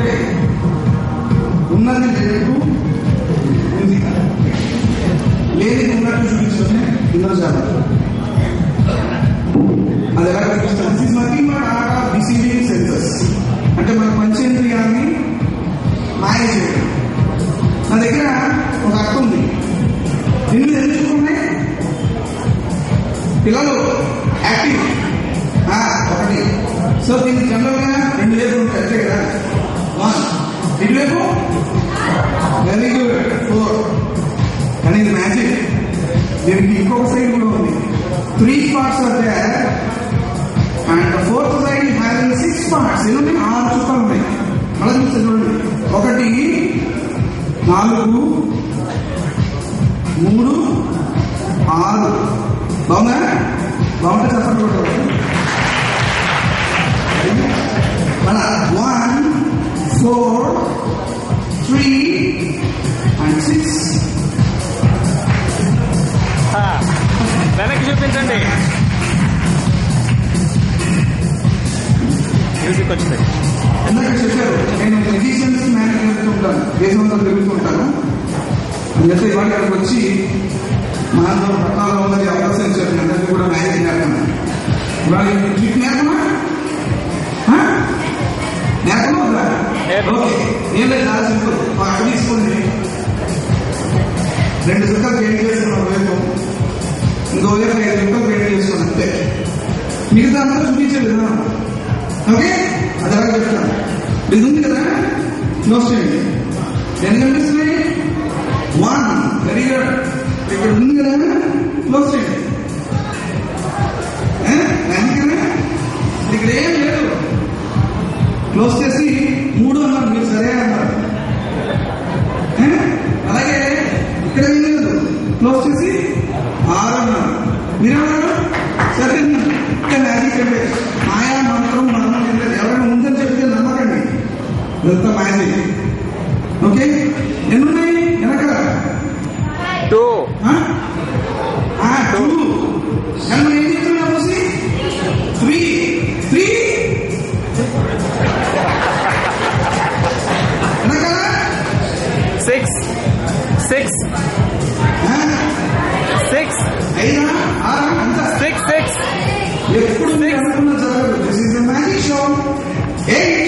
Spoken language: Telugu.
ఉంటే ఉన్నది లేదు ఉంది, లేని ఉన్నట్టు చూపించుకుంటే ఇంద్రజాలం. అది ఎలా కనిపిస్తుంది? This is nothing but art of deceiving senses. అంటే మన పంచేంద్రియాన్ని మాయ చేయడం. నా దగ్గర ఒక అక్క ఉంది, దీన్ని తెలుసుకున్నాయి పిల్లలు యాక్టివ్ ఒకటి. సో దీనికి జనరల్గా 2 వేలు ఉంటాయి అంతే కదా. 1 ఇటువైపు వెరీ గుడ్ 4. కానీ ఇది మ్యాజిక్. దీనికి ఇంకొక సైడ్ కూడా ఉంది. 3 parts are there and the 4th side is having 6 parts. ఎందుకంటే 6 చుక్కలు ఉన్నాయి. మళ్ళీ చూస్తే చూడండి, 1 4 3 6. బాగుందా? బాగుంటే చెప్పండి. మన 1 4 3 and 6. వెనక్కి చూపించండి. మ్యూజిక్ వచ్చింది. ఎందుకంటే చెప్పారు, నేను ఎఫిషియన్సీ మేనేజ్ చేస్తుంటాను, దేశంలో తిరుగుతుంటాను. అందుకే ఇవాళ ఇక్కడికి వచ్చి మనలో రకాల ఉన్నది అవకాశం ఇచ్చారు. అందరికీ కూడా మేనేజ్ నేర్పమా. ఇవాళ ట్రిక్ నేర్పమా నేర్పమా వద్దా? ఓకే, ఏం లేదు, చాలా సింపుల్. అక్కడ తీసుకోండి, 2 చుక్కలు పెయింట్ చేసుకున్నాం వైపు, ఇంకో వైపు 5 చుక్కలు పెయింట్ చేసుకున్నాం అంతే. మిగతా అందరూ చూపించే విధానం. ఓకే, అది ఎలా చెప్తాను. ఇది ఉంది కదా, క్లోజ్ చేయండి. ఎన్ని కనిపిస్తున్నాయి? 1. Very good. ఇక్కడ ఉంది కదా, క్లోజ్ చేయండి. ఇక్కడ ఏం లేదు, క్లోజ్ చేసి 3 అన్నారు, మీరు సరే అన్నారు. అలాగే ఇక్కడ ఏం లేదు, క్లోజ్ చేసి 6 అన్నారు. మీరేమన్నారు? సరే అన్నారు. ఇక్కడ మ్యాజిక్ అంటే మాయా మంత్రం మనం ఎవరైనా ఉందని చెప్తే నమ్మకండి, ఇదంతా మ్యాజిక్. ఓకే, ఎన్నున్నాయి వెనక? 2. 2. కానీ ఏం చెప్తున్నా చూసి 3 వెనక 6 6 6 5 6 అంతా 6 6. ఎప్పుడు అనుకున్న జరగదు. This is the magic show. 8